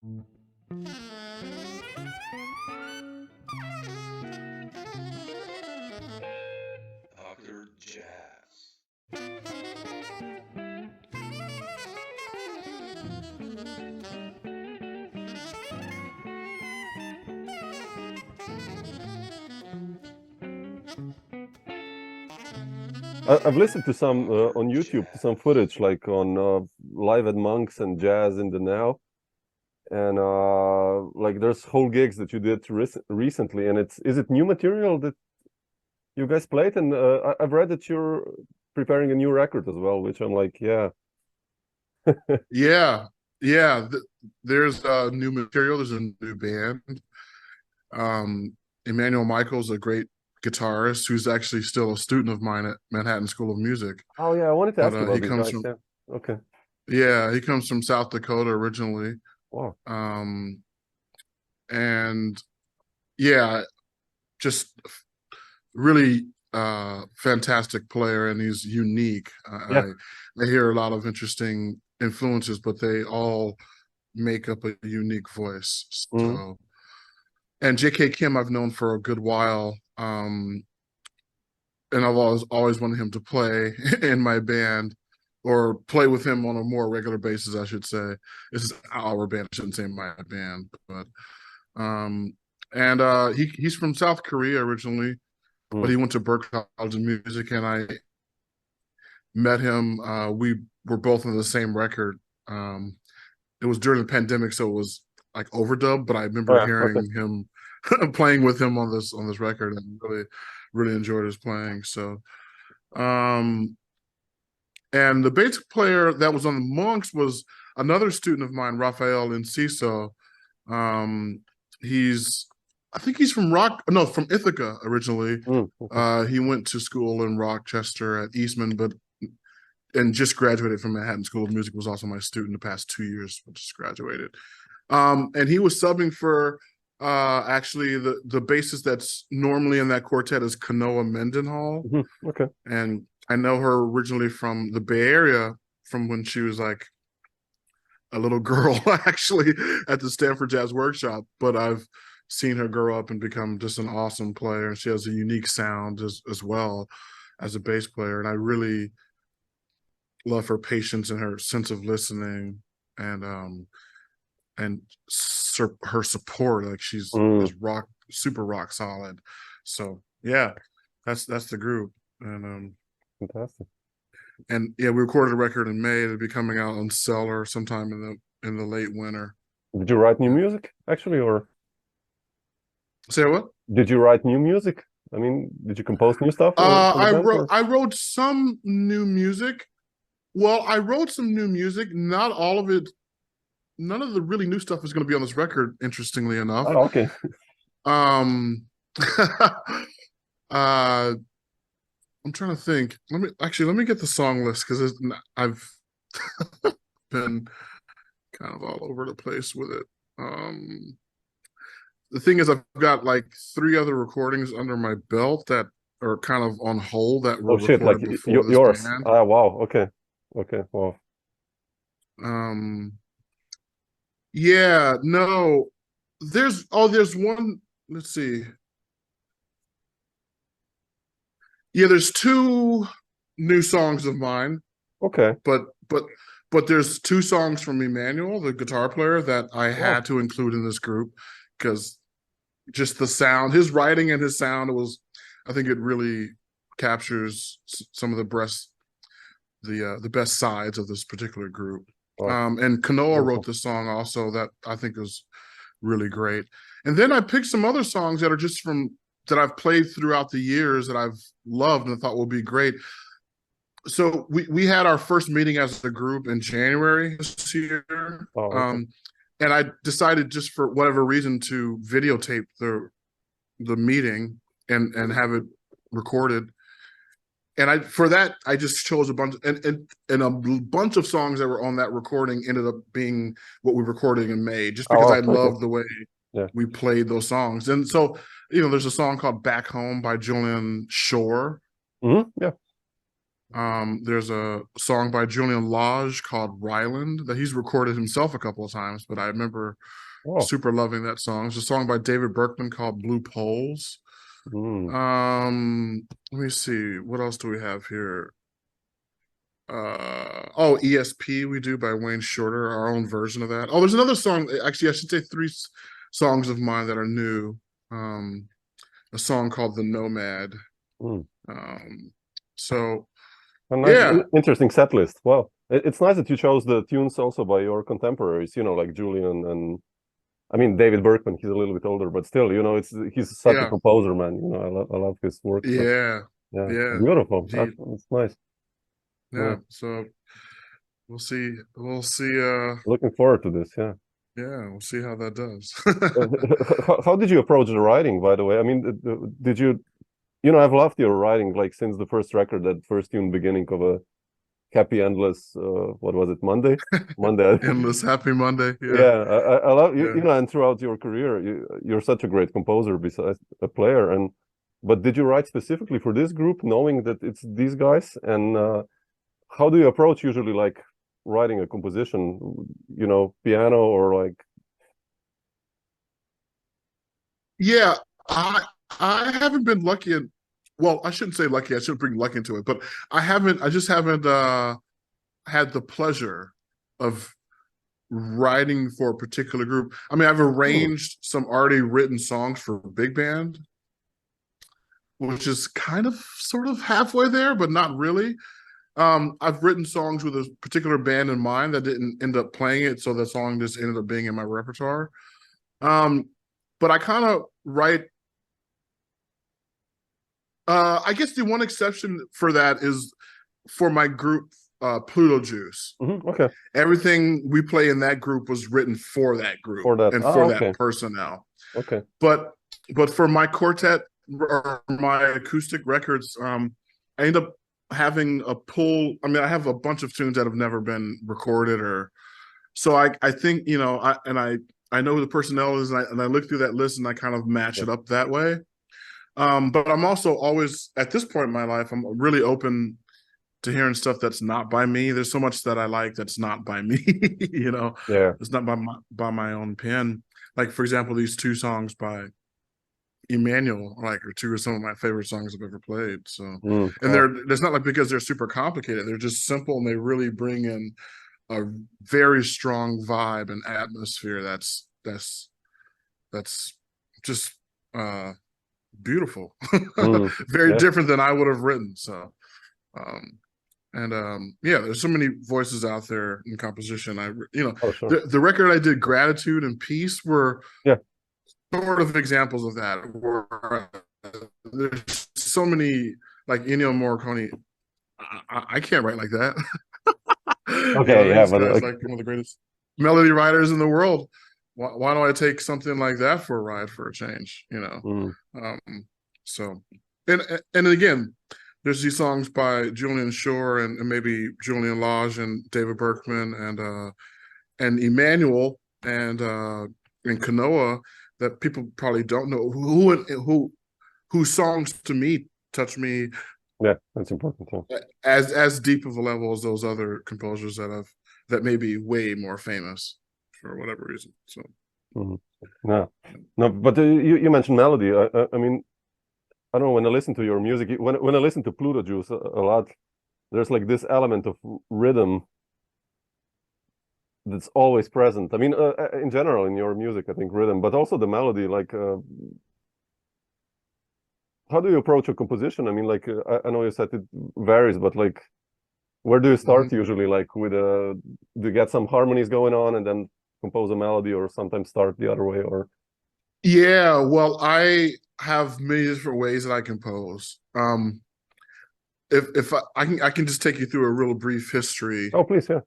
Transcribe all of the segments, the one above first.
Dr. Jazz. I've listened to some on YouTube to some footage, like on Live at Monks and Jazz in the Now, and like there's whole gigs that you did recently, and is it new material that you guys played? And I've read that you're preparing a new record as well, which I'm like, yeah. Yeah, there's new material. There's a new band. Emmanuel Michael's a great guitarist who's actually still a student of mine at Manhattan School of Music. Oh yeah, I wanted to ask you about he these comes guys. from, Yeah. Okay. Yeah, he comes from South Dakota originally. Wow. And yeah, just really fantastic player, and he's unique. Yeah. I hear a lot of interesting influences, but they all make up a unique voice. So, and J.K. Kim I've known for a good while, and I've always wanted him to play in my band, or play with him on a more regular basis, I should say. This is our band, I shouldn't say my band, but he's from South Korea originally, but he went to Berklee College of Music, and I met him. We were both on the same record. It was during the pandemic, so it was like overdub, but I remember hearing him playing with him on this record, and really enjoyed his playing. So and the bass player that was on the Monks was another student of mine, Rafael Enciso. I think he's from from Ithaca originally. He went to school in Rochester at Eastman, and just graduated from Manhattan School of Music. Was also my student the past 2 years, just graduated. And he was subbing for actually the bassist that's normally in that quartet is Kanoa Mendenhall. Okay. And I know her originally from the Bay Area, from when she was like a little girl, actually, at the Stanford Jazz Workshop. But I've seen her grow up and become just an awesome player. And she has a unique sound as well as a bass player. And I really love her patience and her sense of listening, and her support. Like she's super rock solid. So yeah, that's the group. And fantastic. And yeah, we recorded a record in May. It'll be coming out on Cellar sometime in the late winter. Did you write new music actually, or say what? Did you write new music? I mean, did you compose new stuff? I wrote some new music. Well, I wrote some new music. Not all of it. None of the really new stuff is going to be on this record, interestingly enough. Oh, okay. I'm trying to think. Let me get the song list, because I've been kind of all over the place with it. The thing is, I've got like 3 other recordings under my belt that are kind of on hold that were recorded like before this yours. band. Wow. Okay. Wow. Yeah, no. There's one. Let's see. Yeah, there's 2 new songs of mine. Okay. But there's 2 songs from Emmanuel, the guitar player, that I had to include in this group, because just the sound, his writing and his sound I think it really captures some of the best sides of this particular group. And Kanoa wrote the song also that I think is really great. And then I picked some other songs that are just that I've played throughout the years that I've loved and I thought would be great. So we had our first meeting as a group in January this year. And I decided, just for whatever reason, to videotape the meeting and have it recorded. And for that I just chose a bunch, and a bunch of songs that were on that recording ended up being what we recorded in May, just because I loved the way we played those songs. And so, there's a song called Back Home by Julian Shore. Yeah. There's a song by Julian Lage called Ryland that he's recorded himself a couple of times, but I remember super loving that song. There's a song by David Berkman called Blue Poles. Let me see, what else do we have here? ESP we do by Wayne Shorter, our own version of that. Oh, there's another song, actually I should say 3 songs of mine that are new. A song called The Nomad. So nice, interesting set list. Wow, it's nice that you chose the tunes also by your contemporaries, you know, like Julian and I mean David Berkman. He's a little bit older, but still, you know, he's such a composer, man. You know, I love his work. Yeah, beautiful. That's nice. So we'll see. Looking forward to this. We'll see how that does. How did you approach the writing, by the way? I mean, did you, you know, I've loved your writing, like since the first record, that first tune beginning of a happy endless, what was it, Monday? Endless happy Monday. I love you, you know, and throughout your career, you're such a great composer besides a player. But did you write specifically for this group, knowing that it's these guys? And how do you approach usually, like, writing a composition, you know, piano or like? I haven't been lucky in, well, I shouldn't say lucky, I shouldn't bring luck into it, but I just haven't had the pleasure of writing for a particular group. I mean, I've arranged some already written songs for big band, which is kind of sort of halfway there, but not really. I've written songs with a particular band in mind that didn't end up playing it, so the song just ended up being in my repertoire. But I kind of write, I guess the one exception for that is for my group, Pluto Juice. Okay. Everything we play in that group was written for that group and for that personnel. Okay. But for my quartet or my acoustic records, I end up having a pull. I mean, I have a bunch of tunes that have never been recorded, or so I think, you know, I know who the personnel is, and I look through that list and I kind of match it up that way. But I'm also always, at this point in my life, I'm really open to hearing stuff that's not by me. There's so much that I like that's not by me, you know. It's not by my own pen. Like, for example, these 2 songs by Emmanuel, like, are 2 of some of my favorite songs I've ever played. So, and it's not like because they're super complicated. They're just simple, and they really bring in a very strong vibe and atmosphere that's just beautiful. Very different than I would have written. So there's so many voices out there in composition. The record I did, Gratitude and Peace, were sort of examples of that, where there's so many, like Ennio Morricone. I can't write like that. Okay, but like one of the greatest melody writers in the world. Why don't I take something like that for a ride for a change? You know. So, and again, there's these songs by Julian Shore and maybe Julian Lage and David Berkman and Emmanuel and Kanoa that people probably don't know, whose songs to me touch me. Yeah, that's important too. As deep of a level as those other composers that may be way more famous for whatever reason. So no, but you mentioned melody. I mean, I don't know, when I listen to your music, when I listen to Pluto Juice a lot, there's like this element of rhythm that's always present. I mean, in general in your music, I think rhythm, but also the melody. Like, how do you approach a composition? I mean, like, I know you said it varies, but like, where do you start usually? Like, with do you get some harmonies going on and then compose a melody, or sometimes start the other way? Or well, I have many different ways that I compose. If I can just take you through a real brief history. Oh, please, yeah.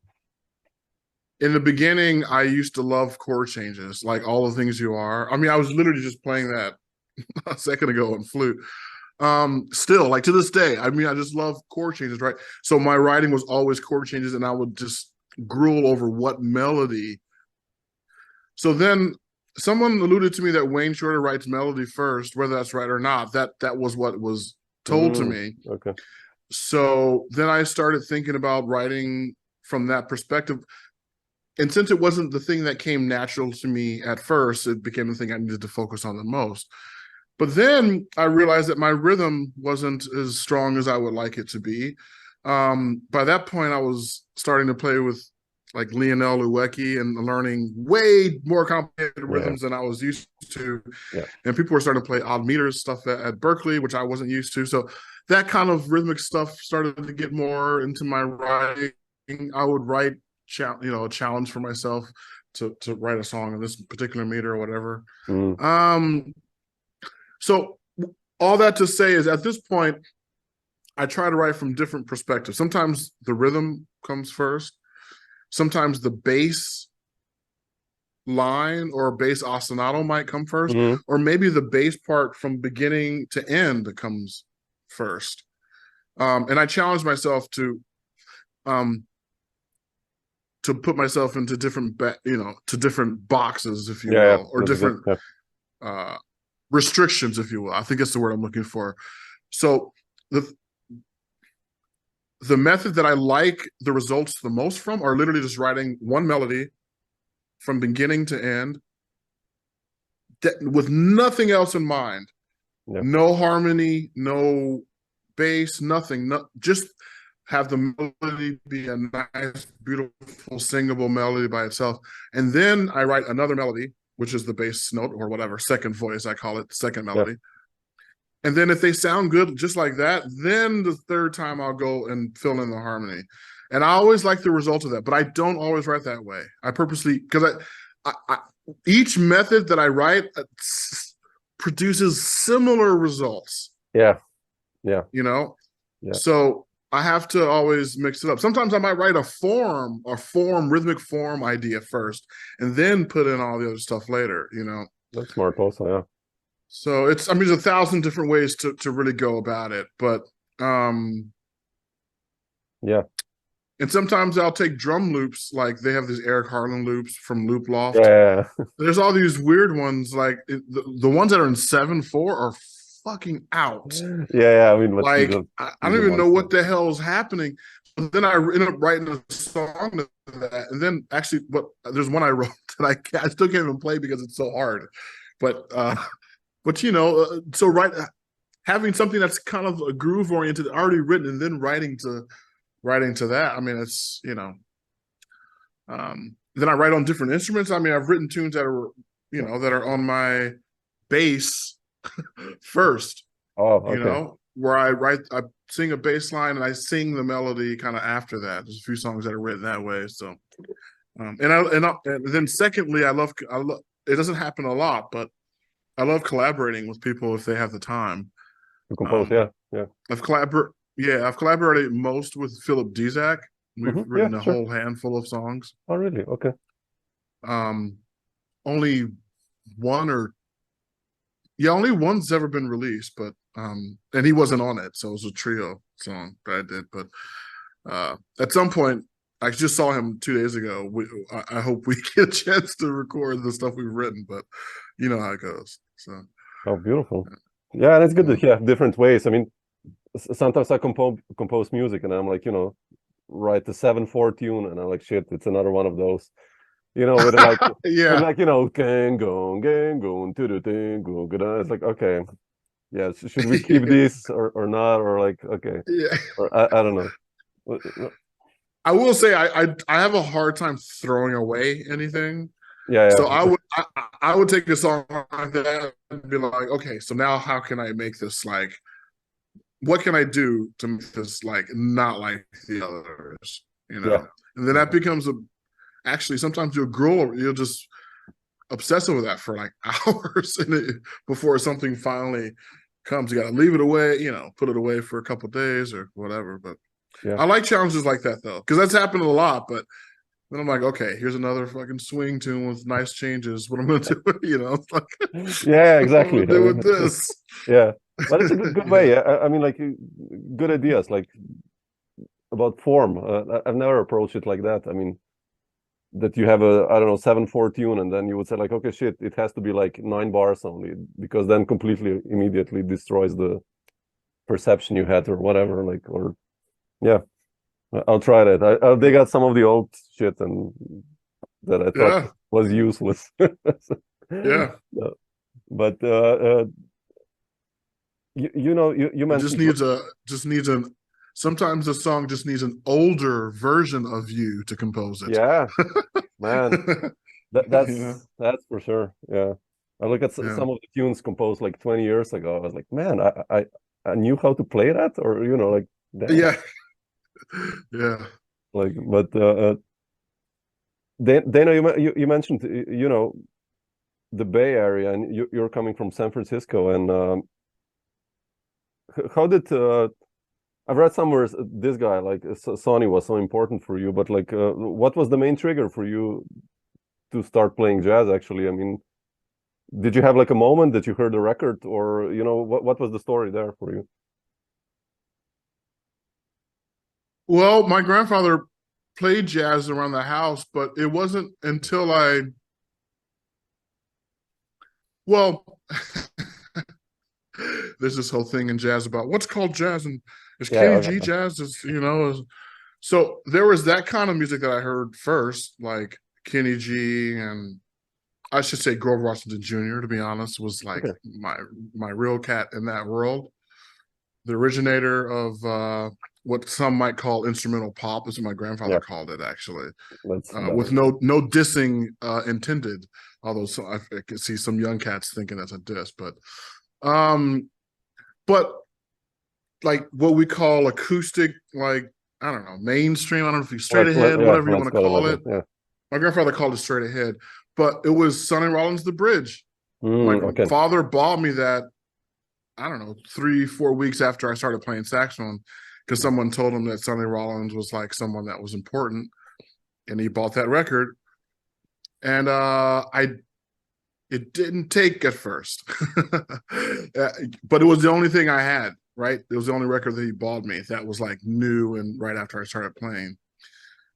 In the beginning, I used to love chord changes, like All the Things You Are. I mean, I was literally just playing that a second ago on flute. Still, like, to this day, I mean, I just love chord changes, right? So my writing was always chord changes, and I would just gruel over what melody. So then someone alluded to me that Wayne Shorter writes melody first, whether that's right or not. That was what was told to me. Okay. So then I started thinking about writing from that perspective. And since it wasn't the thing that came natural to me at first, it became the thing I needed to focus on the most. But then I realized that my rhythm wasn't as strong as I would like it to be. By that point, I was starting to play with like Lionel Uweki and learning way more complicated rhythms than I was used to. Yeah. And people were starting to play odd meters stuff at Berkeley, which I wasn't used to. So that kind of rhythmic stuff started to get more into my writing. I would write, a challenge for myself to write a song in this particular meter or whatever. So all that to say is at this point, I try to write from different perspectives. Sometimes the rhythm comes first. Sometimes the bass line or bass ostinato might come first, or maybe the bass part from beginning to end comes first. And I challenge myself to put myself into different, to different boxes, if you will, or different restrictions, if you will. I think that's the word I'm looking for. So the method that I like the results the most from are literally just writing one melody from beginning to end with nothing else in mind. No harmony, no bass, nothing. Just have the melody be a nice, beautiful, singable melody by itself. And then I write another melody, which is the bass note or whatever, second voice, I call it, second melody. And then if they sound good just like that, then the third time I'll go and fill in the harmony. And I always like the result of that, but I don't always write that way. I purposely, because I each method that I write produces similar results. So I have to always mix it up. Sometimes I might write a rhythmic form idea first, and then put in all the other stuff later, That's smart also, yeah. So there's 1,000 different ways to really go about it, but and sometimes I'll take drum loops, like they have these Eric Harland loops from Loop Loft. There's all these weird ones, like the ones that are in 7/4 are fucking out. I mean, like I don't even know what the hell is happening. But then I end up writing a song to that, and then actually, there's one I wrote that I still can't even play because it's so hard. But having something that's kind of a groove oriented, already written, and then writing to that. I mean, it's then I write on different instruments. I mean, I've written tunes that are that are on my bass first. Where I sing a bass line and I sing the melody kind of after that. There's a few songs that are written that way. So, and then secondly, I love. It doesn't happen a lot, but I love collaborating with people if they have the time. To compose, I've collaborated most with Philip Dizak. We've written a whole handful of songs. Oh, really? Okay. Only only one's ever been released, but and he wasn't on it, so it was a trio song that I did. But at some point, I just saw him 2 days ago. I hope we get a chance to record the stuff we've written, but you know how it goes. So. Oh, beautiful. Yeah, and it's good to hear different ways. I mean, sometimes I compose music and I'm like, write the 7/4 tune and I'm like, shit, it's another one of those. With like gang gong, it's like, okay, should we keep this or not, or like, okay, or I don't know. I will say I have a hard time throwing away anything. So I would take a song like that and be like, okay, so now how can I make this like, what can I do to make this like not like the others, And then that becomes actually sometimes you'll just obsess over that for like hours before something finally comes. You got to leave it away, put it away for a couple of days or whatever. But I like challenges like that though, because that's happened a lot. But then I'm like, okay, here's another fucking swing tune with nice changes. What I'm going to do, It's like, exactly. What I'm gonna do with this. But it's a good way. I mean, like good ideas, like about form. I've never approached it like that. I mean, that you have a 7/4 tune, and then you would say like, okay, shit, it has to be like 9 bars only, because then immediately destroys the perception you had or whatever, like, or yeah, I'll try that. I'll dig out some of the old shit and that I thought was useless. Yeah. But you know, you mentioned it just needs sometimes a song just needs an older version of you to compose it. Yeah, man, that's for sure. Yeah, I look at some of the tunes composed like 20 years ago. I was like, man, I knew how to play that, or you know, like damn. Yeah. Like, but Dayna, you mentioned you know the Bay Area, and you're coming from San Francisco, and how did I've read somewhere this guy like Sonny was so important for you, but like what was the main trigger for you to start playing jazz? Actually, I mean, did you have like a moment that you heard a record, or you know what was the story there for you? Well, my grandfather played jazz around the house, but it wasn't until there's this whole thing in jazz about what's called jazz, and is Kenny G jazz? So there was that kind of music that I heard first, like Kenny G, and I should say Grover Washington Jr., to be honest, was like my real cat in that world. The originator of what some might call instrumental pop is what my grandfather called it, actually, with no dissing intended. Although I could see some young cats thinking that's a diss, but like what we call acoustic, like I don't know, mainstream. I don't know if you straight ahead, whatever you want to call it. Yeah. My grandfather called it straight ahead, but it was Sonny Rollins' The Bridge. My father bought me that, I don't know, 3-4 weeks after I started playing saxophone, because someone told him that Sonny Rollins was like someone that was important, and he bought that record. And it didn't take at first, but it was the only thing I had, right? It was the only record that he bought me that was like new and right after I started playing.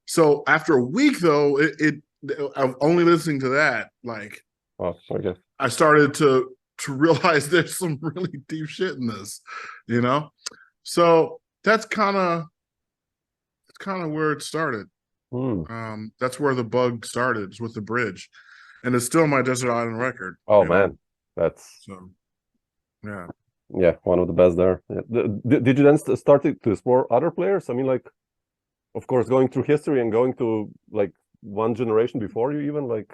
So after a week though, I'm only listening to that, like, I started to realize there's some really deep shit in this, you know? So that's kind of where it started. That's where the bug started, is with The Bridge, and it's still my Desert Island record. Man, that's yeah, one of the best there. Did you then start to explore other players? I mean, like, of course, going through history and going to like one generation before you, even like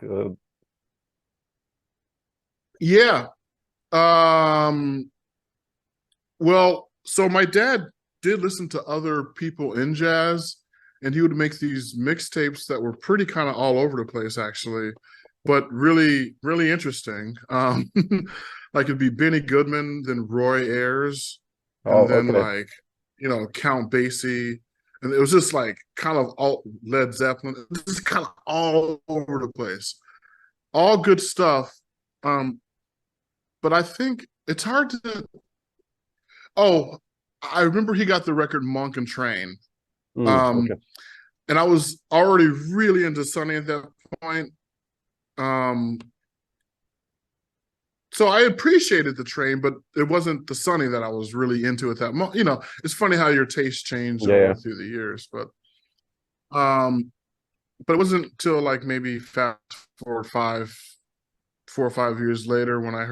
well, so my dad did listen to other people in jazz, and he would make these mixtapes that were pretty kind of all over the place, actually, but really, really interesting. Like it'd be Benny Goodman, then Roy Ayers, and then like, you know, Count Basie. And it was just like kind of all Led Zeppelin, just kind of all over the place. All good stuff. But I think it's hard to. Oh, I remember he got the record Monk and Train. And I was already really into Sonny at that point. So I appreciated the Train, but it wasn't the Sonny that I was really into at that moment. You know, it's funny how your taste changed through the years, but it wasn't until like maybe 4 or 5 years later when I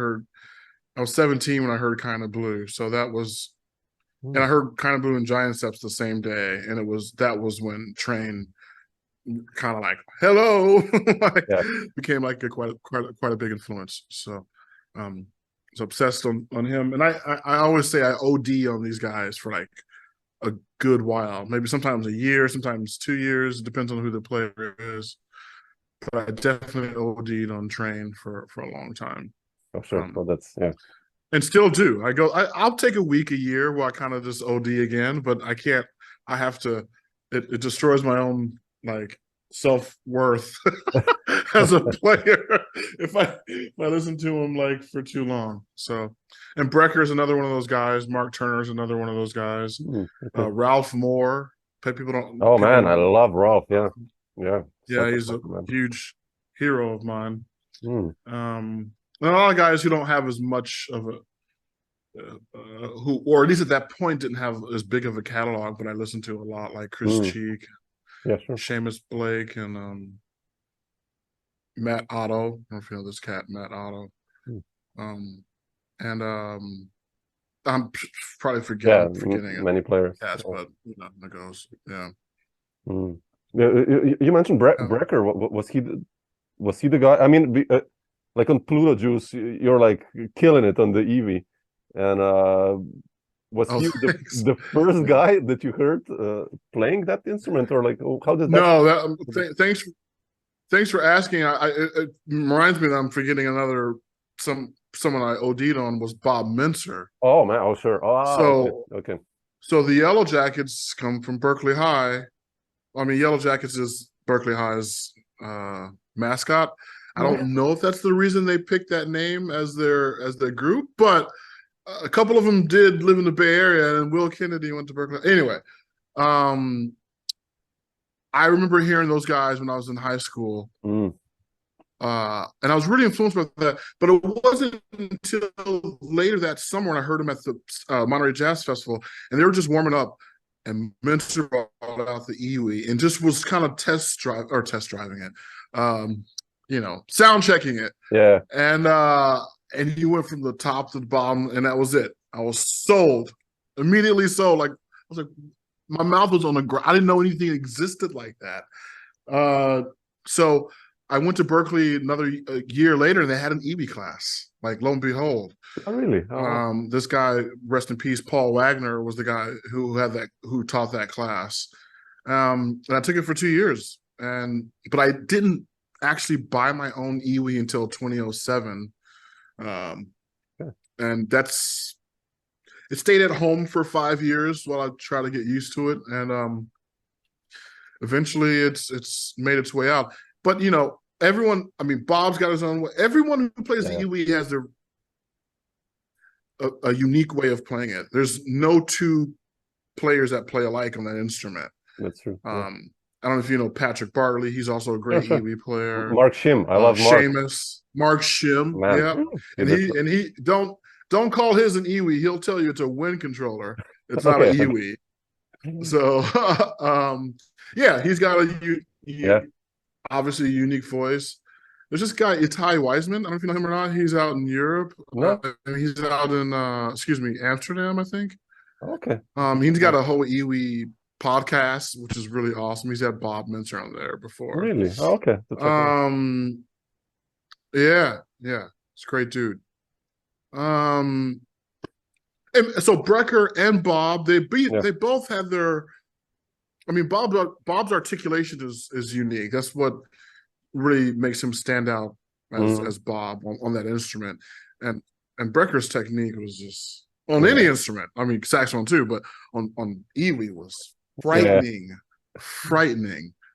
was 17 when I heard Kind of Blue. So that was, and I heard Kind of Blue and Giant Steps the same day, and that was when Train kind of like hello became like quite a big influence. So I was obsessed on him, and I always say I OD on these guys for like a good while, maybe sometimes a year, sometimes 2 years, depends on who the player is. But I definitely OD'd on Train for a long time. Oh sure, well that's and still do. I'll take a week, a year where I kind of just OD again, but I can't. I have to. It destroys my own like self-worth as a player if I listen to him like for too long. So, and Brecker's another one of those guys. Mark Turner's another one of those guys. Ralph Moore. People don't. Oh man, I love Ralph. Yeah. He's a huge hero of mine. A lot of guys who don't have as much of who, or at least at that point, didn't have as big of a catalog, but I listened to a lot, like Chris Cheek, sure. Seamus Blake, and Matt Otto. I don't know if you know this cat, Matt Otto. And I'm probably forgetting many players. Cats, but that goes. Yeah. You mentioned Brecker. Was he the guy? I mean, like on Pluto Juice, you're like killing it on the Eevee, and was he the first guy that you heard playing that instrument, or like how did that? No, thanks for asking. It reminds me that I'm forgetting someone I OD'd on was Bob Mincer. Oh man, oh sure. Oh, okay. So the Yellow Jackets come from Berkeley High. I mean, Yellow Jackets is Berkeley High's mascot. I don't know if that's the reason they picked that name as their group, but a couple of them did live in the Bay Area, and Will Kennedy went to Berkeley. Anyway, I remember hearing those guys when I was in high school, and I was really influenced by that. But it wasn't until later that summer when I heard them at the Monterey Jazz Festival, and they were just warming up, and Mincer brought out the Eewee and just was kind of test driving it, sound checking it. Yeah. And he went from the top to the bottom, and that was it. I was sold, immediately sold. Like, I was like, my mouth was on the ground. I didn't know anything existed like that. So I went to Berkeley a year later, and they had an Eevee class. Like, lo and behold. Oh, really? Oh. This guy, rest in peace, Paul Wagner, was the guy who taught that class. And I took it for 2 years. But I didn't actually buy my own Eewee until 2007. And it stayed at home for 5 years while I try to get used to it. And eventually it's made its way out. But, everyone, I mean, Bob's got his own way. Everyone who plays the Eewee has a unique way of playing it. There's no two players that play alike on that instrument. That's true. I don't know if you know Patrick Bartley. He's also a great Eevee player. Mark Shim. I love Mark. Seamus. Mark Shim. Man. Yeah. And he don't call his an Eewee. He'll tell you it's a wind controller. It's not an Eewee. So he's got obviously a unique voice. There's this guy, Itai Wiseman. I don't know if you know him or not. He's out in Europe. No. He's out in Amsterdam, I think. Okay. He's got a whole Eewee podcast, which is really awesome. He's had Bob Mincer on there before. Really? Oh, okay. Yeah. It's a great dude. And so Brecker and Bob, they both had their. I mean, Bob's articulation is unique. That's what really makes him stand out as Bob on that instrument. And Brecker's technique was just on any instrument. I mean, saxophone too, but on Eewee was frightening.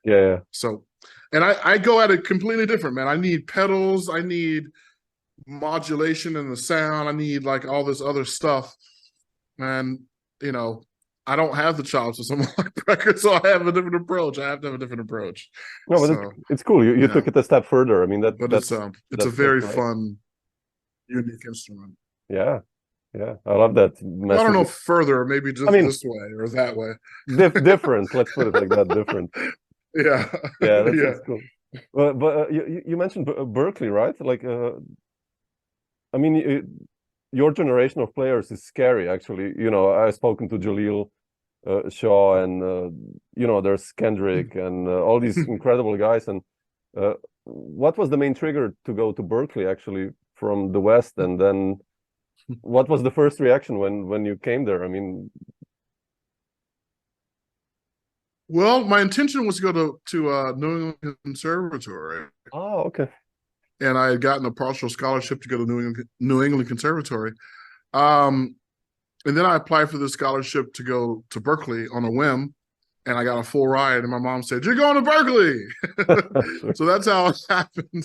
Yeah. So, and I go at it completely different, man. I need pedals. I need modulation in the sound. I need like all this other stuff. And, I don't have the chops of someone like Brecker, so I have a different approach. I have to have a different approach. No, but it's cool. You took it a step further. I mean, it's a very fun, unique instrument. Yeah. I love that. I don't know further, maybe just this way or that way. Different. Let's put it like that. Different. Yeah. That's cool. But you mentioned Berkeley, right? Like, I mean, your generation of players is scary, actually. I've spoken to Jaleel Shaw, and there's Kendrick and all these incredible guys. And what was the main trigger to go to Berkeley, actually, from the West? And then what was the first reaction when you came there? I mean, well, my intention was to go to New England Conservatory. Oh, okay. And I had gotten a partial scholarship to go to New England Conservatory. And then I applied for the scholarship to go to Berkeley on a whim, and I got a full ride. And my mom said, "You're going to Berkeley." So that's how it happened.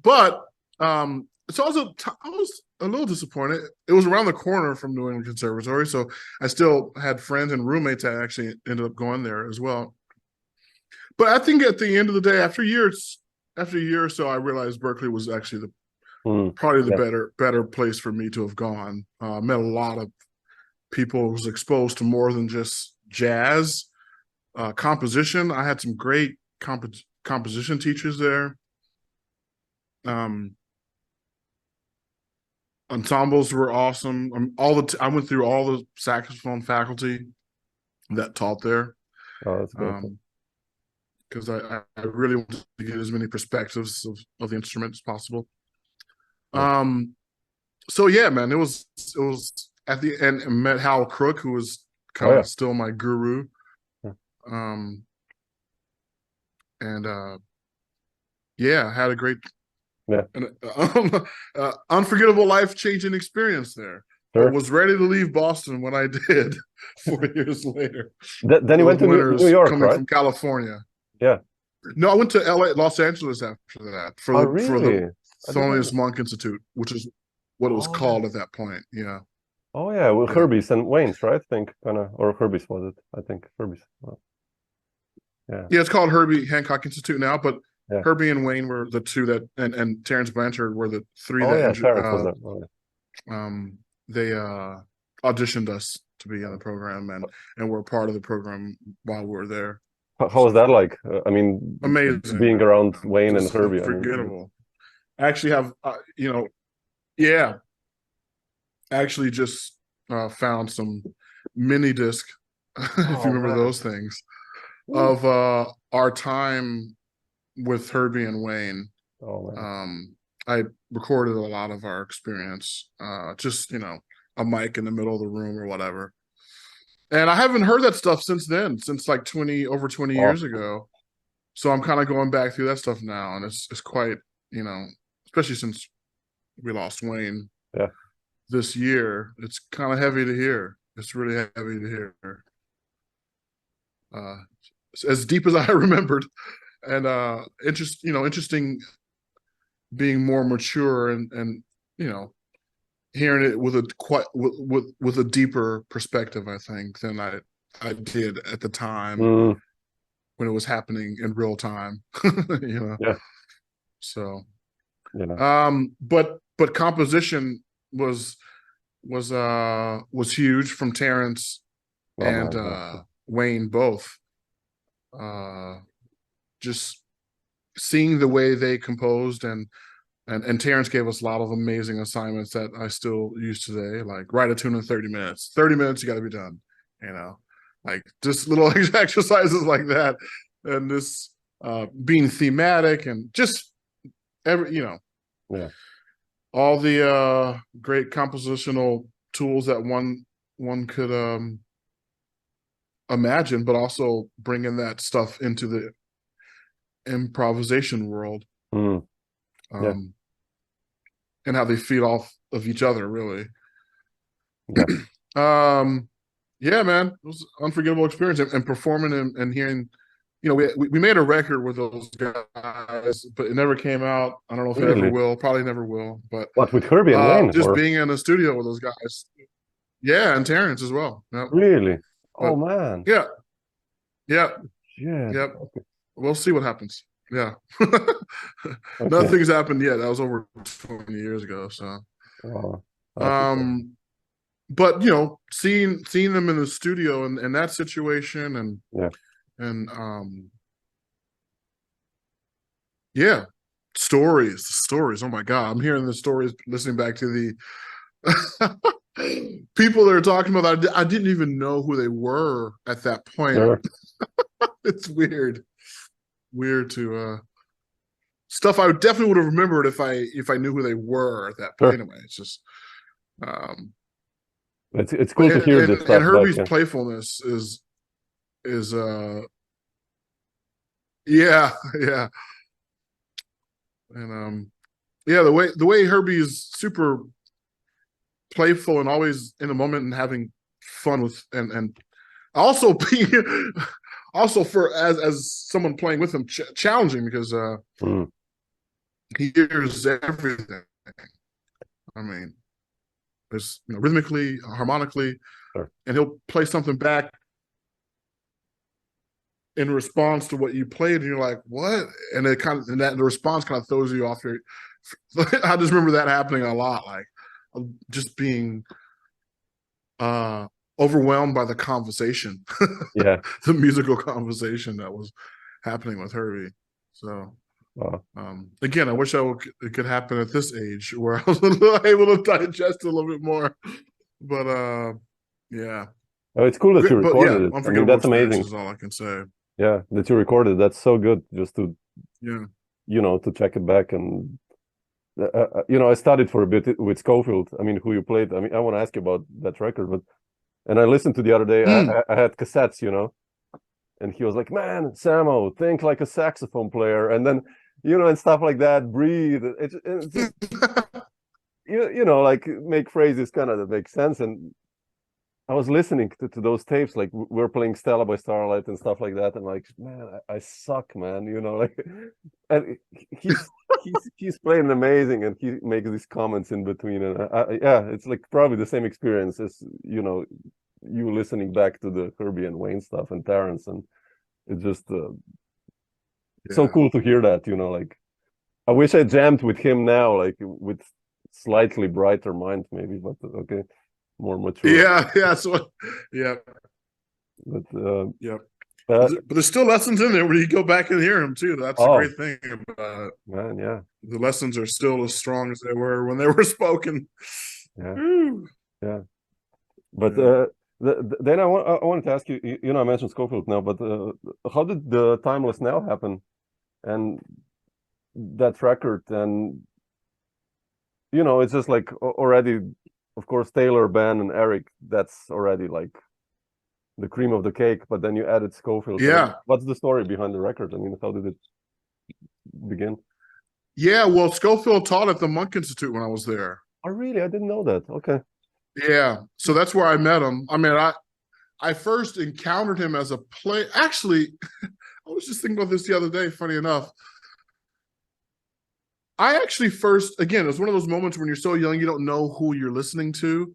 But so I was a little disappointed. It was around the corner from New England Conservatory, so I still had friends and roommates that actually ended up going there as well. But I think at the end of the day, after a year or so, I realized Berkeley was actually probably the better place for me to have gone. Met a lot of people, was exposed to more than just jazz. Composition, I had some great composition teachers there. Ensembles were awesome. I went through all the saxophone faculty that taught there. Oh, that's great. Because I really wanted to get as many perspectives of the instrument as possible. So yeah, man, it was at the end. I met Hal Crook, who was kind of still my guru. Yeah, had a great, unforgettable, life-changing experience there. Sure. I was ready to leave Boston when I did 4 years later. Then you went to New York, coming right? from California. Yeah. No, I went to Los Angeles after that for the Thelonious Monk Institute, which is what it was called at that point. Yeah. Oh yeah, well, Herbie's and Wayne's, right? I think or Herbie's was it? I think Herbie's. Yeah. Yeah, it's called Herbie Hancock Institute now, but Herbie and Wayne were the two that, and Terrence Blanchard were the three they auditioned us to be on the program and were part of the program while we were there. How was that like? I mean, amazing. Being around Wayne and Herbie. Unforgettable. I actually have, actually just found some mini disc, if you remember those things, of our time with Herbie and Wayne. I recorded a lot of our experience, just, a mic in the middle of the room or whatever. And I haven't heard that stuff since then, since like over 20 years ago. So I'm kind of going back through that stuff now. And it's quite, especially since we lost Wayne this year, it's kind of heavy to hear. It's really heavy to hear. As deep as I remembered. And interesting being more mature and hearing it with a deeper perspective, I think, than I did at the time when it was happening in real time. So but composition was huge from Terrence and Wayne both. Just seeing the way they composed and Terrence gave us a lot of amazing assignments that I still use today, like write a tune in 30 minutes. 30 minutes, you got to be done, like just little exercises like that. And this being thematic and just all the great compositional tools that one could imagine, but also bringing that stuff into the improvisation world. And how they feed off of each other, really. Yeah, man, it was an unforgettable experience, and performing and hearing. We made a record with those guys, but it never came out. I don't know if it ever will. Probably never will. But what, with Herbie and Wayne? Just being in the studio with those guys. Yeah, and Terrence as well. Yep. Really? Oh man. Yeah. Yeah. Yep. We'll see what happens. Yeah. Nothing's happened yet. That was over 20 years ago. So but seeing them in the studio and that situation and stories. Oh my God. I'm hearing the stories, listening back to the people that are talking about that. I didn't even know who they were at that point. Sure. It's weird to stuff I definitely would have remembered if I knew who they were at that point. Sure. Anyway, it's just it's cool to hear this stuff. And Herbie's playfulness is and the way Herbie is super playful and always in the moment and having fun with and also being also for as someone playing with him challenging because he hears everything. I mean, there's rhythmically, harmonically, sure. And he'll play something back in response to what you played, and you're like, "What?" And the response kind of throws you off I just remember that happening a lot, like just being overwhelmed by the conversation, Yeah. the musical conversation that was happening with Herbie. So again, I wish it could happen at this age where I was able to digest it a little bit more. But yeah. Oh, it's cool that you recorded it. I mean, that's amazing. Is all I can say. Yeah, that you recorded. That's so good. Just to, yeah, to check it back. And I studied for a bit with Scofield. I mean, who you played. I mean, I want to ask you about that record, and I listened to the other day. I had cassettes, and he was like, "Man, Samo, think like a saxophone player," and then, and stuff like that. Breathe. It's just, like make phrases kind of that make sense. And I was listening to those tapes, like we're playing Stella by Starlight and stuff like that, and like, man, I suck, man, like, and he's playing amazing, and he makes these comments in between, and yeah, it's like probably the same experience as you listening back to the Herbie and Wayne stuff and Terrence, and it's just so cool to hear that, like, I wish I jammed with him now, like with slightly brighter mind, maybe, but okay. More mature. Yeah. So, yeah. But yeah. But there's still lessons in there when you go back and hear them too. That's a great thing about it. Man, yeah. The lessons are still as strong as they were when they were spoken. Yeah. Yeah. But then I wanted to ask you, I mentioned Scofield now, but how did the Timeless Now happen? And that record, and it's just like already, of course, Taylor, Ben, and Eric, that's already like the cream of the cake, but then you added Scofield. Yeah. What's the story behind the record? I mean, how did it begin? Yeah, well, Scofield taught at the Monk Institute when I was there. Oh, really? I didn't know that. Okay. Yeah, so that's where I met him. I mean, I first encountered him as a play. Actually, I was just thinking about this the other day, funny enough. I actually first, again, it was one of those moments when you're so young, you don't know who you're listening to.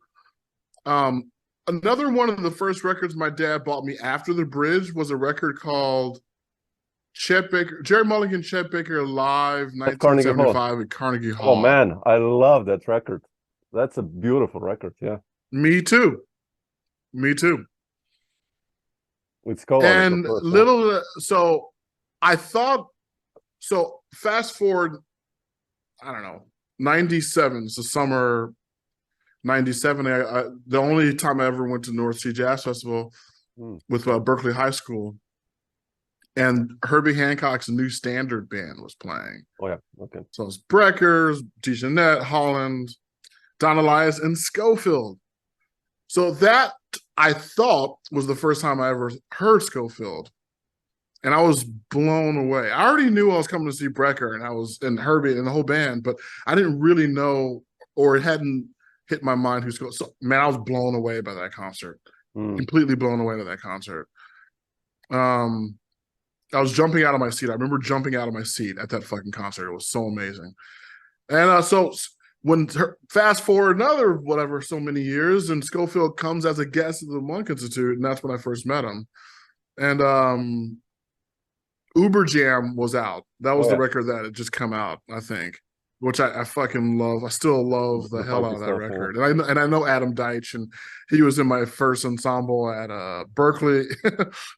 Another one of the first records my dad bought me after The Bridge was a record called Jerry Mulligan, Chet Baker Live, 1975 at Carnegie Hall. Oh, man, I love that record. That's a beautiful record, yeah. Me too. With Skull and so I thought, so fast forward, I don't know, 97, so summer 97. The only time I ever went to North Sea Jazz Festival with Berkeley High School, and Herbie Hancock's New Standard Band was playing. Oh, yeah, okay. So it was Breckers, G. Jeanette, Holland, Don Elias, and Scofield. So that, I thought, was the first time I ever heard Scofield. And I was blown away. I already knew I was coming to see Brecker and Herbie and the whole band, but I didn't really know, or it hadn't hit my mind who's going. So, man, I was blown away by that concert. Completely blown away by that concert. I was jumping out of my seat. I remember jumping out of my seat at that fucking concert. It was so amazing. And so when fast forward another whatever so many years, and Scofield comes as a guest at the Monk Institute, and that's when I first met him. And Uber Jam was out. That was the record that had just come out, I think, which I fucking love. I still love the hell out of that record. Yeah. And I know Adam Deitch, and he was in my first ensemble at Berkeley.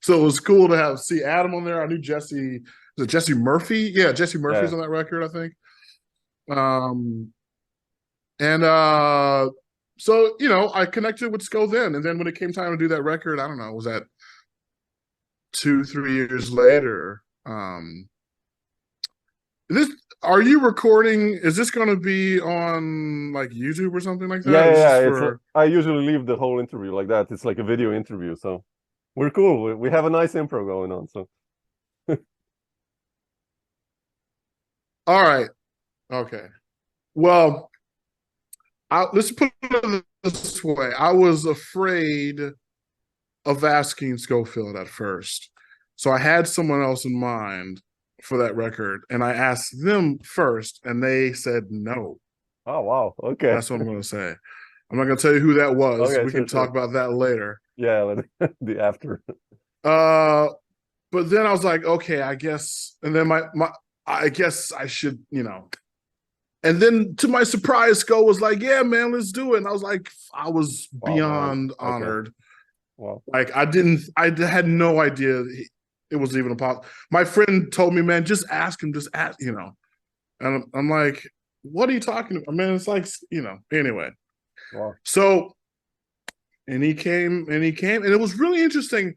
So it was cool to see Adam on there. I knew Jesse. Was it Jesse Murphy? Yeah, Jesse Murphy's on that record, I think. So, I connected with Sco then. And then when it came time to do that record, I don't know, was that 2-3 years later? Are you recording? Is this going to be on like YouTube or something like that? Yeah. I usually leave the whole interview like that. It's like a video interview, so we're cool. We have a nice improv going on. So, all right, okay. Well, let's put it this way. I was afraid of asking Scofield at first, so I had someone else in mind for that record, and I asked them first, and they said no. Oh, wow. Okay. That's what I'm going to say. I'm not going to tell you who that was. Okay, we can talk about that later. Yeah, the after. But then I was like, okay, I guess, and then I guess I should, And then to my surprise, Sco was like, "Yeah, man, let's do it." And I was like, I was beyond honored. Wow. Like I had no idea it was even a pop. My friend told me, "Man, just ask him, just ask," you know. And I'm like, "What are you talking about, man?" It's like, you know. Anyway, Wow. so and he came, and it was really interesting.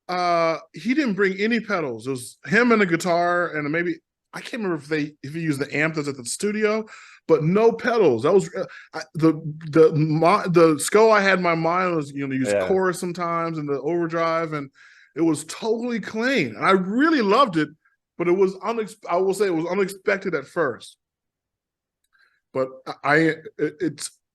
He didn't bring any pedals. It was him and a guitar, and maybe I can't remember if he used the amp that's at the studio, but no pedals. That was the Sco I had in my mind was, you know, use chorus sometimes and the overdrive, and it was totally clean. And I really loved it, but it was I will say it was unexpected at first. But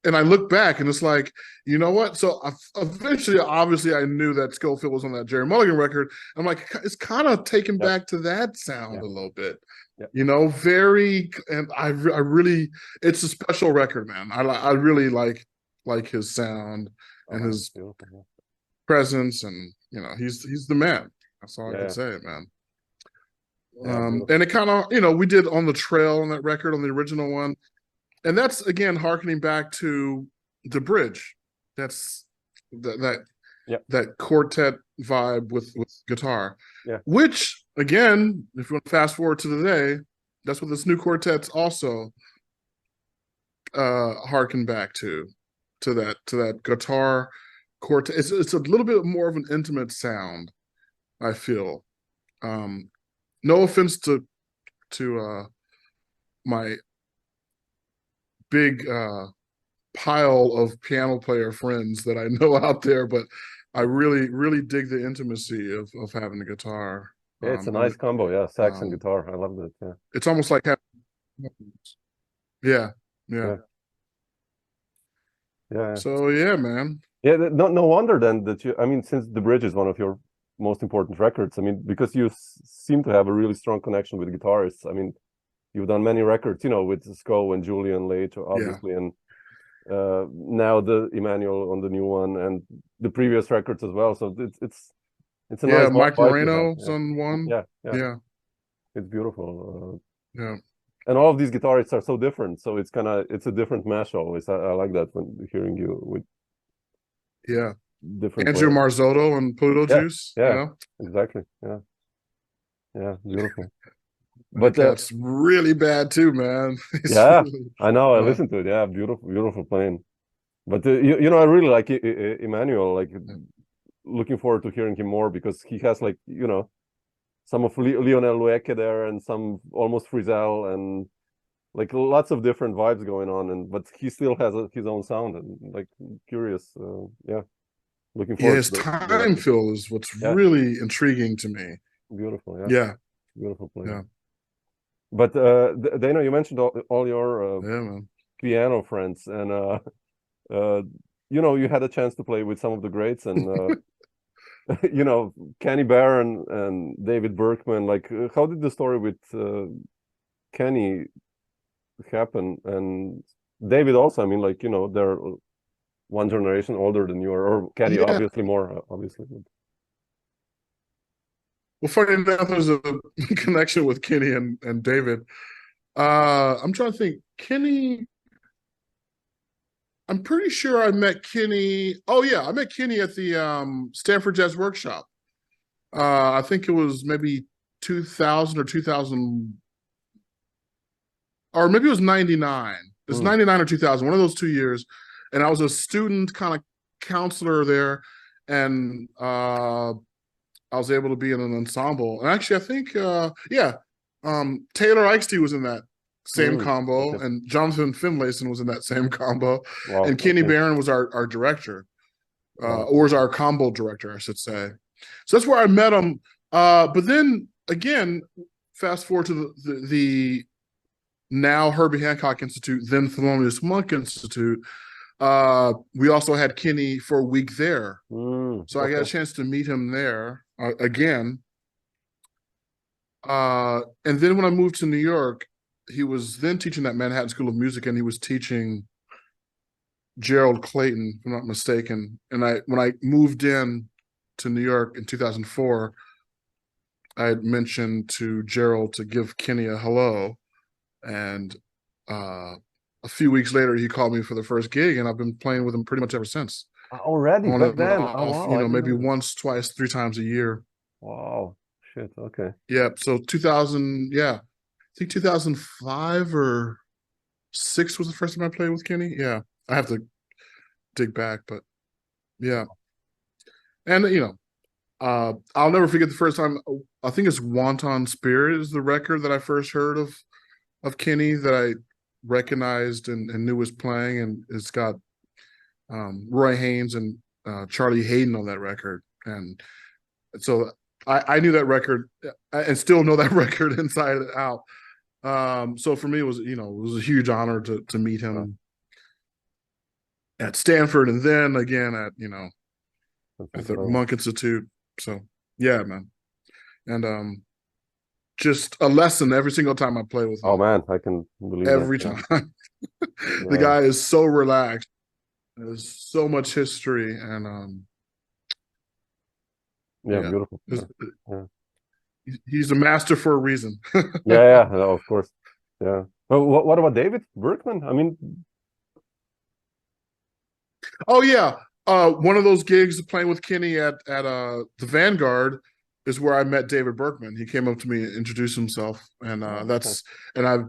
and I look back and it's like, you know what? So eventually, obviously, I knew that Scofield was on that Jerry Mulligan record. I'm like, it's kind of taken back to that sound a little bit, you know, and I really, it's a special record, man. I really like his sound and his presence, and you know, he's the man. That's all I can say, man. And it kind of, you know, we did On the Trail on that record, on the original one. And that's, again, hearkening back to the bridge. That's that quartet vibe with guitar. Which, again, if you want to fast forward to today, that's what this new quartet's also harken back to that guitar quartet. It's a little bit more of an intimate sound, I feel. No offense to my big pile of piano player friends that I know out there, but I really, really dig the intimacy of having a guitar. Yeah, it's a nice combo, sax and guitar. I love that. Yeah, it's almost like having, yeah. So yeah, man. Yeah, no wonder then that you. I mean, since The Bridge is one of your most important records, I mean, because you seem to have a really strong connection with guitarists. I mean, you've done many records, you know, with Sco and Julian Lage, obviously, and now the Emmanuel on the new one, and the previous records as well. So it's a nice Mike Moreno's on one. Yeah, it's beautiful. Yeah, and all of these guitarists are so different, so it's a different mesh always. I like that when hearing you with different Andrew Marzotto and Pluto Juice. Yeah, you know? Exactly. Yeah, beautiful. But that's really bad too, man. I know. I listened to it. Yeah, beautiful playing. But you know, I really like Emmanuel. Like, looking forward to hearing him more, because he has, like, you know, some of Lionel Lueke there, and some almost Frizzell, and like lots of different vibes going on. But he still has his own sound, and like, curious. Looking forward. His time feel is what's really intriguing to me. Beautiful. Yeah. Beautiful playing. Yeah. But Dayna, you mentioned all your piano friends, and you know, you had a chance to play with some of the greats, and you know, Kenny Barron and David Berkman. Like, how did the story with Kenny happen, and David also? I mean, like, you know, they're one generation older than you, or Kenny obviously more, obviously. Well, funny enough, there's a connection with Kenny and David. I'm trying to think. Kenny, I'm pretty sure I met Kenny. Oh yeah, I met Kenny at the Stanford Jazz Workshop. I think it was maybe 2000 or 2000, or maybe it was 99. It was 99 or 2000, one of those 2 years. And I was a student kind of counselor there, and I was able to be in an ensemble. And actually, I think, Taylor Eigsti was in that same combo, and Jonathan Finlayson was in that same combo. Wow, and Kenny Barron was our director, or was our combo director, I should say. So that's where I met him. But then, again, fast forward to the now Herbie Hancock Institute, then Thelonious Monk Institute. We also had Kenny for a week there. So I got a chance to meet him there again. And then when I moved to New York, he was then teaching at Manhattan School of Music, and he was teaching Gerald Clayton, if I'm not mistaken. And when I moved in to New York in 2004, I had mentioned to Gerald to give Kenny a hello. And a few weeks later, he called me for the first gig, and I've been playing with him pretty much ever since. Already On back and then. off, Oh wow, I didn't maybe know that. once, twice, 3 times a year. Wow, shit. Okay. Yeah. So 2000, yeah, I think 2005 or 6 was the first time I played with Kenny. Yeah, I have to dig back, but yeah. And I'll never forget the first time. I think it's Wanton Spirit is the record that I first heard of Kenny that I recognized and knew was playing, and it's got Roy Haynes and Charlie Hayden on that record, and so I knew that record and still know that record inside and out. So for me, it was a huge honor to meet him at Stanford, and then again at the Monk Institute. So yeah, man, and just a lesson every single time I play with him. Oh man, I can believe every that, time. The guy is so relaxed. There's so much history, and beautiful. He's a master for a reason. Yeah, of course. Yeah. Well, what about David Berkman? I mean, oh yeah, one of those gigs playing with Kenny at the Vanguard is where I met David Berkman. He came up to me and introduced himself, and and I've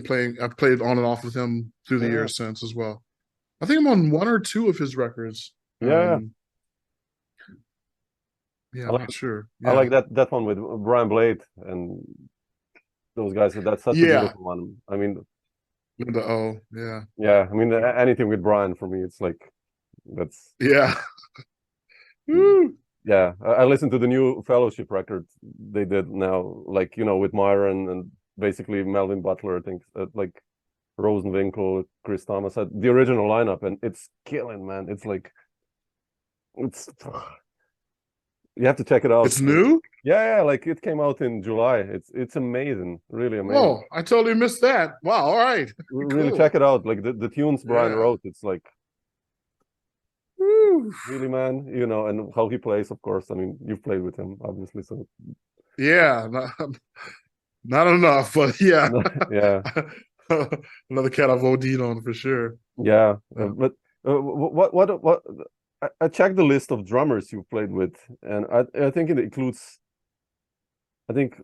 played on and off with him through the years since as well. I think I'm on 1 or 2 of his records. I'm not sure. I like that one with Brian Blade and those guys. That's such a beautiful one. I mean, yeah. I mean, anything with Brian for me, it's like that's yeah. I listened to the new Fellowship record they did now, like with Myron and basically Melvin Butler. I think like Rosenwinkel, Chris Thomas, the original lineup, and it's killing, man. It's like you have to check it out. It's new? Yeah, like it came out in July. It's amazing, really amazing. Oh, I totally missed that. Wow, all right. Really check it out. Like the tunes Brian wrote, it's like really, man, and how he plays, of course. I mean, you've played with him, obviously, so yeah, not enough, but yeah. Yeah. Another cat I've OD'd on for sure. Yeah. But what I checked the list of drummers you played with, and I think it includes, I think,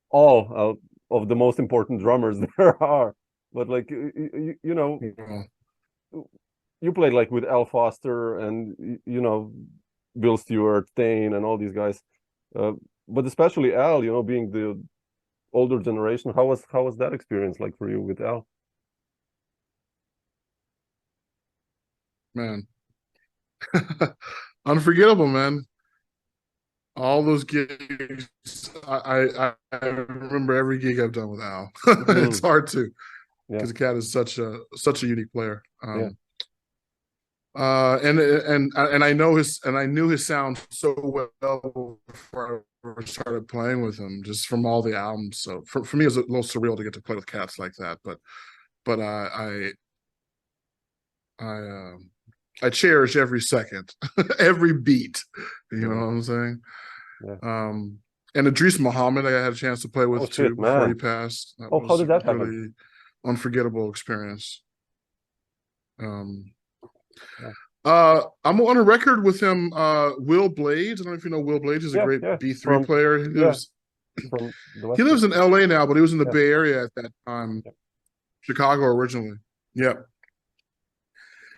all of the most important drummers there are. But like you played like with Al Foster and Bill Stewart, Thane, and all these guys, but especially Al. Being the older generation, how was that experience like for you with Al? Man. Unforgettable, man. All those gigs, I remember every gig I've done with Al. It's hard to, because the cat is such a unique player. And I know I knew his sound so well before I ever started playing with him, just from all the albums. So for me, it was a little surreal to get to play with cats like that. But I cherish every second, every beat. You know what I'm saying? Yeah. And Idris Muhammad, I had a chance to play with too before he passed. That how did that happen? Really unforgettable experience. I'm on a record with him, Will Blades. I don't know if you know Will Blades. He's a great B3 player. He lives in LA now, but he was in the Bay Area at that time. Chicago originally. Yeah.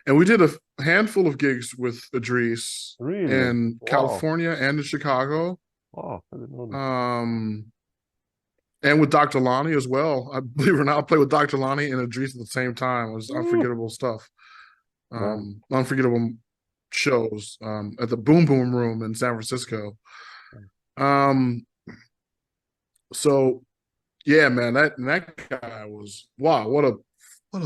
And we did a handful of gigs with Idris in California and in Chicago. Oh, I didn't know that. And with Dr. Lonnie as well. I believe it or not, I played with Dr. Lonnie and Idris at the same time. It was unforgettable stuff. Unforgettable shows at the Boom Boom Room in San Francisco. So yeah, man, that guy was what a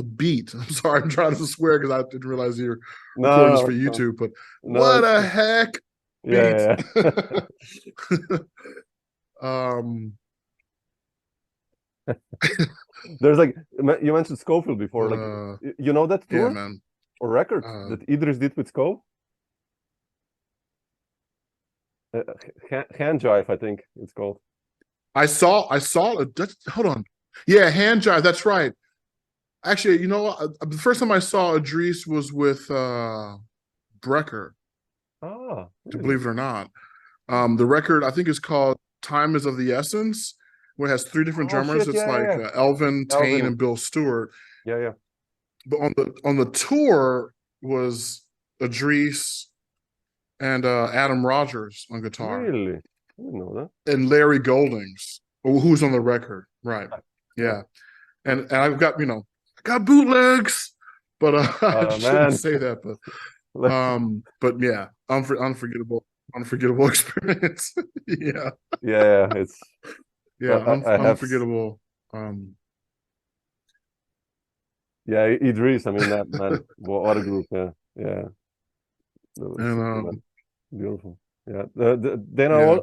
beat. I'm sorry, I'm trying to swear because I didn't realize you're recording this for YouTube, but what a heck beat. There's like, you mentioned Scofield before, like that tour or record that Idris did with Sco? Hand Jive, I think it's called. I saw it. Hold on. Yeah, hand jive. That's right. Actually, you know, the first time I saw Idris was with Brecker, Ah, to really? believe it or not. The record I think is called "Time Is of the Essence," where it has three different Oh drummers. shit! It's Yeah, like yeah, Elvin, yeah. Tane, Alvin. and Bill Stewart. Yeah, yeah. But on the tour was Idris and Adam Rogers on guitar, Really? I didn't know and Larry Goldings, who's on the record. Right. that. Yeah. Yeah. And I've got, you know, I got bootlegs, but I shouldn't Man. say that. But yeah, unforgettable experience. Yeah. Yeah, it's Yeah. I have Unforgettable. Um, yeah, Idris. I mean that man. What a group. Yeah, yeah. That was and super, man. Beautiful. Yeah. Then yeah.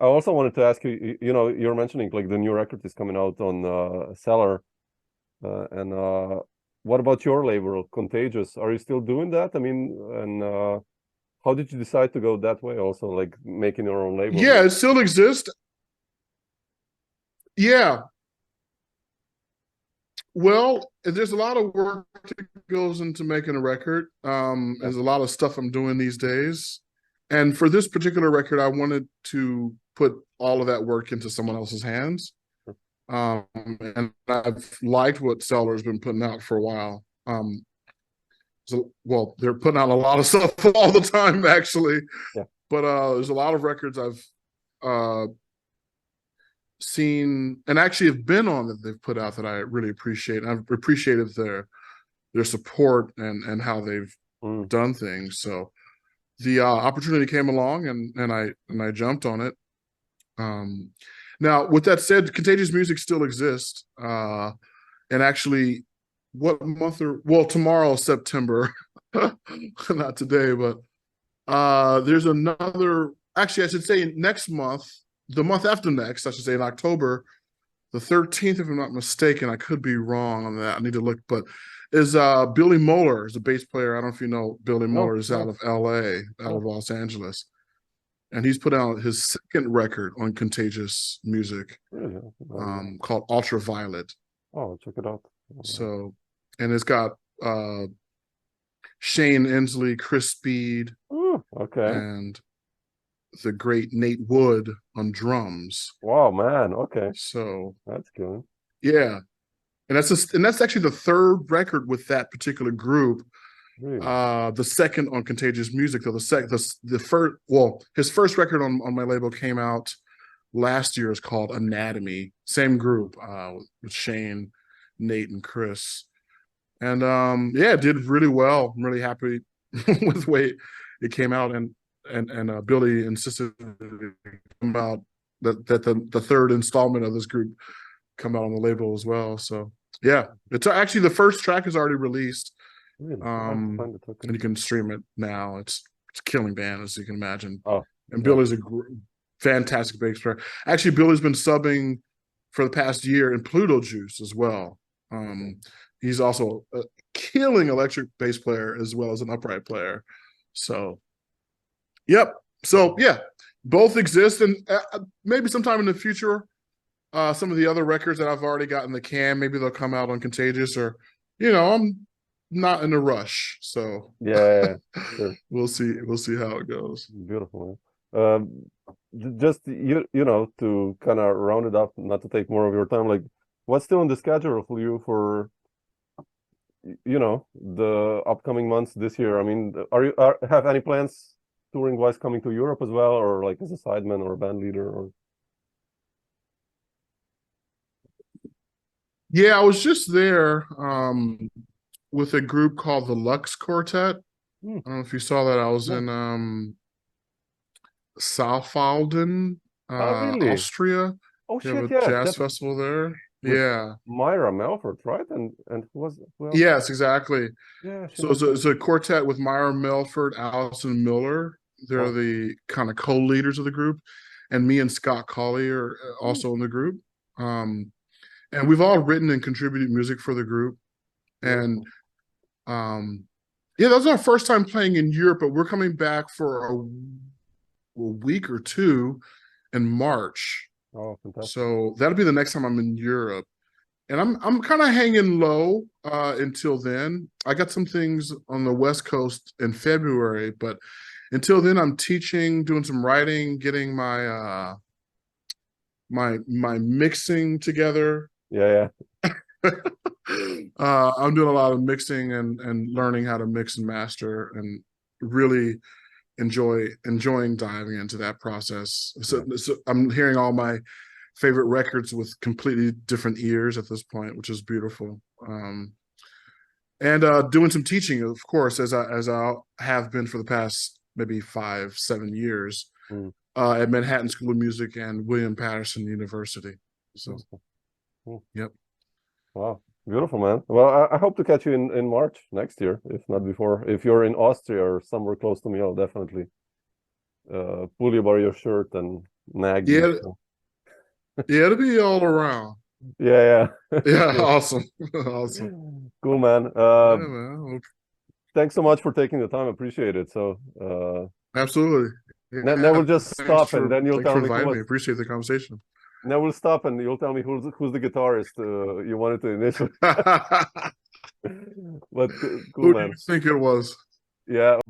I also wanted to ask you. You know, you're mentioning like the new record is coming out on Cellar, and what about your label, Contagious? Are you still doing that? I mean, and how did you decide to go that way? Also, like making your own label. Yeah, it still exists. Yeah. Well, there's a lot of work that goes into making a record. There's a lot of stuff I'm doing these days. And for this particular record, I wanted to put all of that work into someone else's hands. And I've liked what Cellar's been putting out for a while. So, well, they're putting out a lot of stuff all the time, actually. Yeah. But there's a lot of records I've seen and actually have been on that they've put out that I really appreciate. I've appreciated their support and how they've done things. So the opportunity came along and I jumped on it. Now, with that said, Contagious Music still exists. And actually, what month tomorrow, September, not today, but there's another, actually, I should say next month, the month after next, I should say in October, the 13th, if I'm not mistaken. I could be wrong on that. I need to look, but is Billy Moeller is a bass player. I don't know if you know Billy Moeller is out of LA, out of Los Angeles. And he's put out his second record on Contagious Music, called Ultraviolet. Oh, check it out. So, and it's got Shane Inslee, Chris Speed, okay, and the great Nate Wood on drums. Wow, man. Okay, so that's good. Yeah, and that's actually the third record with that particular group. Really? The second on Contagious Music, though. The first, well, his first record on my label came out last year. Is called Anatomy. Same group, with Shane, Nate, and Chris. And yeah, it did really well. I'm really happy with the way it came out. And Billy insisted about that the third installment of this group come out on the label as well. So yeah, it's actually the first track is already released. Really? And you can stream it now. It's a killing band, as you can imagine. Oh, and Billy's a fantastic bass player. Actually, Billy's been subbing for the past year in Pluto Juice as well. He's also a killing electric bass player as well as an upright player. So, yep. So yeah, both exist, and maybe sometime in the future, some of the other records that I've already got in the can, maybe they'll come out on Contagious, or I'm not in a rush. So yeah, sure. We'll see how it goes. Beautiful. Just you know, to kind of round it up, not to take more of your time, like what's still on the schedule for you for the upcoming months this year? I mean, have any plans touring wise coming to Europe as well, or like as a sideman or a band leader? Or yeah, I was just there with a group called the Lux Quartet. I don't know if you saw that. I was in Saalfelden, really? Austria. Oh they have shit! a jazz festival there. Yeah, Myra Melford, right? And who else? Yes, exactly. Yeah. So it's a quartet with Myra Melford, Allison Miller. They're the kind of co-leaders of the group, and me and Scott Colley are also in the group. And we've all written and contributed music for the group. And yeah, that was our first time playing in Europe, but we're coming back for a week or two in March. Oh, fantastic. So that'll be the next time I'm in Europe. and I'm kind of hanging low until then. I got some things on the West Coast in February, but until then, I'm teaching, doing some writing, getting my my mixing together. Yeah. I'm doing a lot of mixing and learning how to mix and master, and really enjoying diving into that process. So I'm hearing all my favorite records with completely different ears at this point, which is beautiful. And doing some teaching, of course, as I have been for the past maybe 5-7 years at Manhattan School of Music and William Patterson University. So, yep. Wow, beautiful, man. Well, I hope to catch you in March next year, if not before. If you're in Austria or somewhere close to me, I'll definitely pull you by your shirt and nag you. Yeah, it'll be all around. Yeah. Yeah, Cool. awesome. Awesome. Cool, man. Yeah, man. Okay. Thanks so much for taking the time. I appreciate it. So Absolutely. Yeah, now we'll just stop and then you'll tell me. Thanks for inviting me. Appreciate the conversation. Now we'll stop and you'll tell me who's the guitarist you wanted to initially. But cool, Who man. do you think it was? Yeah.